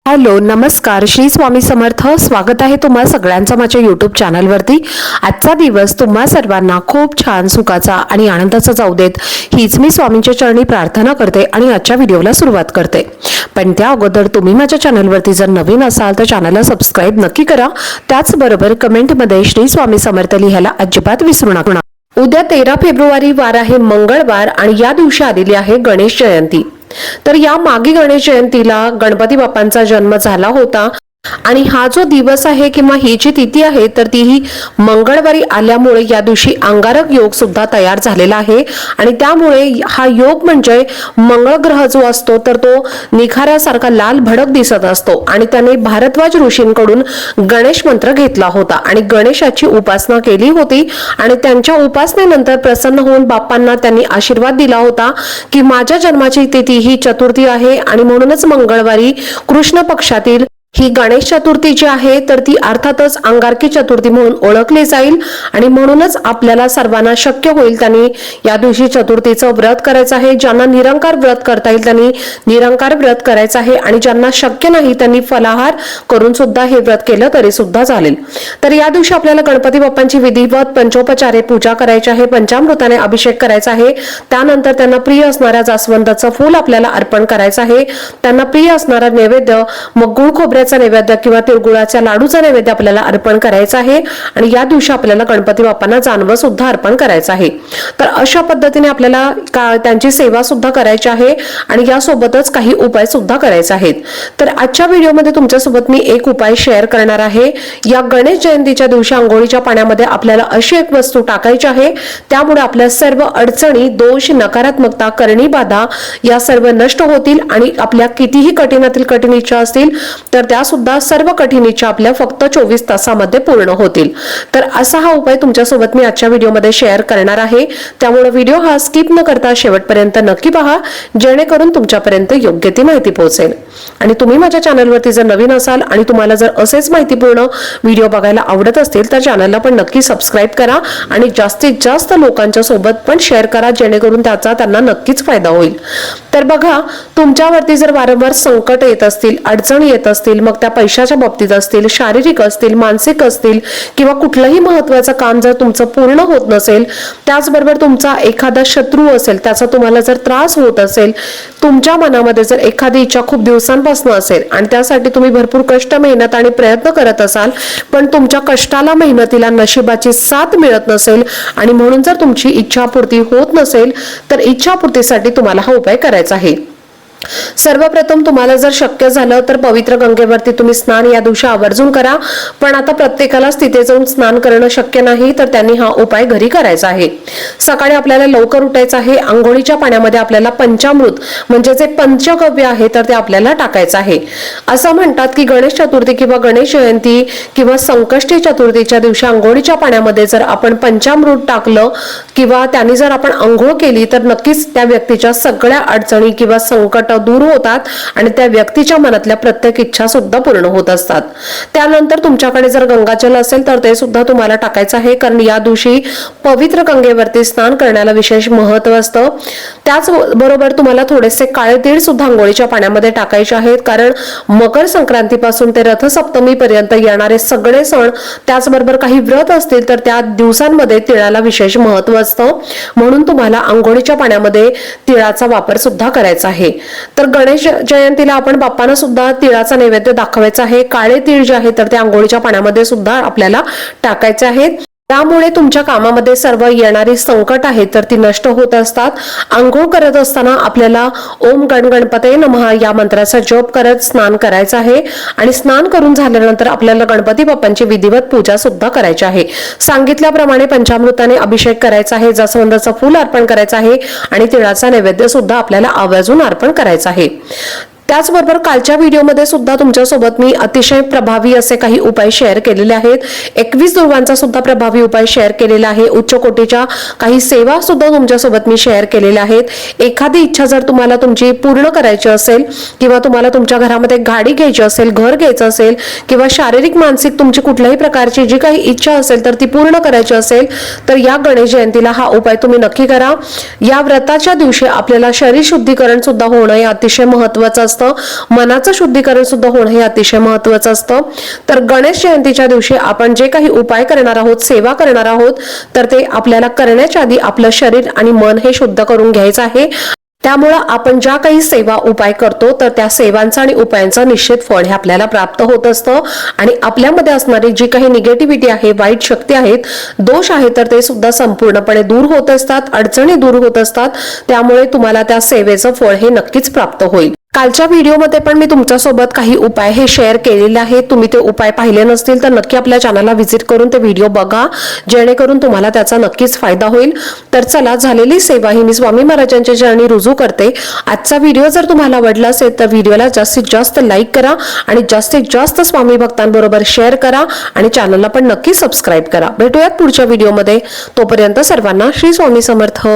Hello नमस्कार श्री स्वामी समर्थ। स्वागत आहे तुम्हा सगळ्यांचं माझ्या यूट्यूब चॅनलवरती। आजचा दिवस तुम्हा सर्वांना खूप छान सुखाचा आणि आनंदाचा जाऊ देत हीच मी स्वामींच्या चरणी प्रार्थना करते आणि आजच्या व्हिडिओला सुरुवात करते। पण त्या अगोदर तुम्ही माझ्या चॅनलवरती जर नवीन असाल तर चॅनलला सबस्क्राइब नक्की करा। त्याचबरोबर कमेंटमध्ये श्री स्वामी समर्थ लिहायला अजिबात विसरू नका। उद्या 13 फेब्रुवारी वार आहे मंगळवार आणि या दिवशी आलेली आहे गणेश जयंती। तर या मागे गणेश जयंतीला गणपती बाप्पांचा जन्म झाला होता आणि हा जो दिवस आहे किंवा ही जी तिथी आहे तर ती ही मंगळवारी आल्यामुळे या दिवशी अंगारक योग सुद्धा तयार झालेला आहे आणि त्यामुळे हा योग म्हणजे मंगळ ग्रह जो असतो तर तो निखाऱ्यासारखा लाल भडक दिसत असतो आणि त्याने भारद्वाज ऋषींकडून गणेश मंत्र घेतला होता आणि गणेशाची उपासना केली होती आणि त्यांच्या उपासनेनंतर प्रसन्न होऊन बाप्पांना त्यांनी आशीर्वाद दिला होता की माझ्या जन्माची तिथी ही चतुर्थी आहे आणि म्हणूनच मंगळवारी कृष्ण पक्षातील ही गणेश चतुर्थी जी आहे तर ती अर्थातच अंगारकी चतुर्थी म्हणून ओळखली जाईल आणि म्हणूनच आपल्याला सर्वांना शक्य होईल त्यांनी या दिवशी चतुर्थीचं व्रत करायचं आहे। ज्यांना निरंकार व्रत करता येईल त्यांनी निरंकार व्रत करायचं आहे आणि ज्यांना शक्य नाही त्यांनी फलाहार करून सुद्धा हे व्रत केलं तरी सुद्धा चालेल। तर या दिवशी आपल्याला गणपती बाप्पांची विधिवत पंचोपचारे पूजा करायची आहे, पंचामृताने अभिषेक करायचा आहे। त्यानंतर त्यांना प्रिय असणाऱ्या जास्वंदाचं फूल आपल्याला अर्पण करायचं आहे। त्यांना प्रिय असणारा नैवेद्य मग गुळ खोबऱ्याचा नैवेद्य किंवा तिळगुळाच्या लाडूचा नैवेद्य आपल्याला अर्पण करायचा आहे आणि या दिवशी आपल्याला गणपती बाप्पांना जानवं सुद्धा अर्पण करायचं आहे। तर अशा पद्धतीने आपल्याला त्यांची सेवा सुद्धा करायची आहे आणि यासोबतच काही उपाय सुद्धा करायचे आहेत। तर आजच्या व्हिडिओमध्ये तुमच्यासोबत मी एक उपाय शेअर करणार आहे। या गणेश जयंतीच्या दिवशी अंघोळीच्या पाण्यामध्ये आपल्याला अशी एक वस्तू टाकायची आहे, त्यामुळे आपल्या सर्व अडचणी, दोष, नकारात्मकता, करणी बाधा या सर्व नष्ट होतील आणि आपल्या कितीही कठीणातील कठीण इच्छा असतील तर त्या सुद्धा सर्व कठीण इच्छा आपल्या फक्त 24 तासामध्ये पूर्ण होतील। तर असा हा उपाय तुमच्यासोबत मी आजच्या व्हिडिओमध्ये शेअर करणार आहे, त्यामुळे व्हिडिओ हा स्किप न करता शेवटपर्यंत नक्की पहा जेणेकरून तुमच्यापर्यंत योग्य ती माहिती पोहोचेल। आणि तुम्ही माझ्या चॅनलवरती जर नवीन असाल आणि तुम्हाला जर असेच माहितीपूर्ण व्हिडिओ बघायला आवडत असतील तर चॅनलला पण नक्की सबस्क्राइब करा आणि जास्तीत जास्त लोकांच्या सोबत पण शेअर करा जेणेकरून त्याचा त्यांना नक्कीच फायदा होईल। तर बघा, तुमच्यावरती जर वारंवार संकट येत असतील, अडचणी येत असतील, मग त्या पैशाच्या बाबतीत असतील, शारीरिक असतील, मानसिक असतील किंवा कुठलंही महत्त्वाचं काम जर तुमचं पूर्ण होत नसेल, त्याचबरोबर तुमचा एखादा शत्रू असेल त्याचा तुम्हाला जर त्रास होत असेल, तुमच्या मनामध्ये जर एखादी इच्छा खूप दिवसांपासून असेल आणि त्यासाठी तुम्ही भरपूर कष्ट, मेहनत आणि प्रयत्न करत असाल पण तुमच्या कष्टाला, मेहनतीला नशिबाची साथ मिळत नसेल आणि म्हणून जर तुमची इच्छापूर्ती होत नसेल तर इच्छापूर्तीसाठी तुम्हाला हा उपाय करायचा आहे। सर्वप्रथम तुम्हाला जर शक्य झालं तर पवित्र गंगेवरती तुम्ही स्नान या दिवशी आवर्जून करा, पण आता प्रत्येकालाच तिथे जाऊन स्नान करणं शक्य नाही तर त्यांनी हा उपाय घरी करायचा आहे। सकाळी आपल्याला लवकर उठायचं आहे। अंघोळीच्या पाण्यामध्ये आपल्याला पंचामृत म्हणजे जे पंचगव्य आहे तर ते आपल्याला टाकायचं आहे। असं म्हणतात की गणेश चतुर्थी किंवा गणेश जयंती किंवा संकष्टी चतुर्थीच्या दिवशी अंघोळीच्या पाण्यामध्ये जर आपण पंचामृत टाकलं किंवा त्यांनी जर आपण अंघोळ केली तर नक्कीच त्या व्यक्तीच्या सगळ्या अडचणी किंवा संकट दूर होतात आणि त्या व्यक्तीच्या मनातल्या प्रत्येक इच्छा सुद्धा पूर्ण होत असतात। त्यानंतर तुमच्याकडे जर गंगाजल असेल तर ते सुद्धा तुम्हाला टाकायचं आहे, कारण या दिवशी पवित्र गंगेवरती स्नान करण्याला विशेष महत्त्व असतं। त्याचबरोबर तुम्हाला थोडेसे काळे तीळ सुद्धा अंघोळीच्या पाण्यामध्ये टाकायचे आहेत, कारण मकर संक्रांतीपासून ते रथसप्तमी पर्यंत येणारे सगळे सण, त्याचबरोबर काही व्रत असतील तर त्या दिवसांमध्ये तिळाला विशेष महत्त्व असतं, म्हणून तुम्हाला अंघोळीच्या पाण्यामध्ये तिळाचा वापर सुद्धा करायचा आहे। तर गणेश जयंतीला आपण बाप्पांना सुद्धा तिळाचा नैवेद्य दाखवायचा आहे। काळे तीळ जे आहे तर ते अंघोळीच्या पाण्यामध्ये सुद्धा आपल्याला टाकायचे आहेत, त्यामुळे तुमच्या कामामध्ये सर्व येणारी संकट आहेत तर ती नष्ट होत असतात। अंघोळ करत असताना आपल्याला ओम गण गणपतये नमः या मंत्राचा जप करत स्नान करायचं आहे आणि स्नान करून झाल्यानंतर आपल्याला गणपती बाप्पांची विधिवत पूजा सुद्धा करायची आहे। सांगितल्याप्रमाणे पंचामृताने अभिषेक करायचा आहे, जास्वंदाचं फूल अर्पण करायचं आहे आणि तिळाचा नैवेद्य सुद्धा आपल्याला आवर्जून अर्पण करायचा आहे। त्याचबरोबर कालच्या व्हिडिओमध्ये सुद्धा तुमच्यासोबत मी अतिशय प्रभावी असे काही उपाय शेअर केलेले आहेत। 21 दुर्वांचा सुद्धा प्रभावी उपाय शेअर केलेला आहे। उच्च कोटीच्या काही सेवा सुद्धा तुमच्यासोबत मी शेअर केलेल्या आहेत। एखादी इच्छा जर तुम्हाला तुमची पूर्ण करायची असेल किंवा तुम्हाला तुमच्या घरामध्ये गाडी घ्यायची असेल, घर घ्यायचं असेल किंवा शारीरिक, मानसिक तुमची कुठल्याही प्रकारची जी काही इच्छा असेल तर ती पूर्ण करायची असेल तर या गणेश जयंतीला हा उपाय तुम्ही नक्की करा। या व्रताच्या दिवशी आपल्याला शरीर शुद्धीकरण सुद्धा होणं हे अतिशय महत्त्वाचं असतं। असतं, मनाचं शुद्धीकरण सुद्धा होणं हे अतिशय महत्त्वाचं असतं. तर गणेश जयंतीच्या दिवशी आपण जे काही उपाय करणार आहोत, सेवा करणार आहोत, तर ते आपल्याला करण्याच्या आधी आपलं शरीर आणि मन हे शुद्ध करून घ्यायचं आहे. त्यामुळे आपण ज्या काही सेवा उपाय करतो तर त्या सेवांचा आणि उपायांचं निश्चित फळ हे आपल्याला प्राप्त होत असतं आणि आपल्यामध्ये असणारी जी काही निगेटिव्हिटी आहे, वाईट शक्ती आहेत, दोष आहेत, तर ते सुद्धा संपूर्णपणे दूर होत असतात, अडचणी दूर होत असतात. त्यामुळे तुम्हाला त्या सेवेचं फळ हे नक्कीच प्राप्त होईल. कालच्या व्हिडिओमध्ये पण मी तुमच्यासोबत काही उपाय हे शेअर केलेले आहेत. तुम्ही ते उपाय पाहिले नसतील तर नक्की आपल्या चॅनलला व्हिजिट करून ते व्हिडिओ बघा, जेणेकरून तुम्हाला त्याचा नक्कीच फायदा होईल. तर चला, झालेली सेवा ही मी स्वामी महाराजांच्या चरणी रुजू करते. आजचा व्हिडिओ जर तुम्हाला आवडला असेल तर व्हिडिओला जास्तीत जास्त लाईक करा आणि जास्तीत जास्त स्वामी भक्तांबरोबर शेअर करा आणि चॅनलला पण नक्की सबस्क्राईब करा. भेटूयात पुढच्या व्हिडिओमध्ये. तोपर्यंत सर्वांना श्री स्वामी समर्थ.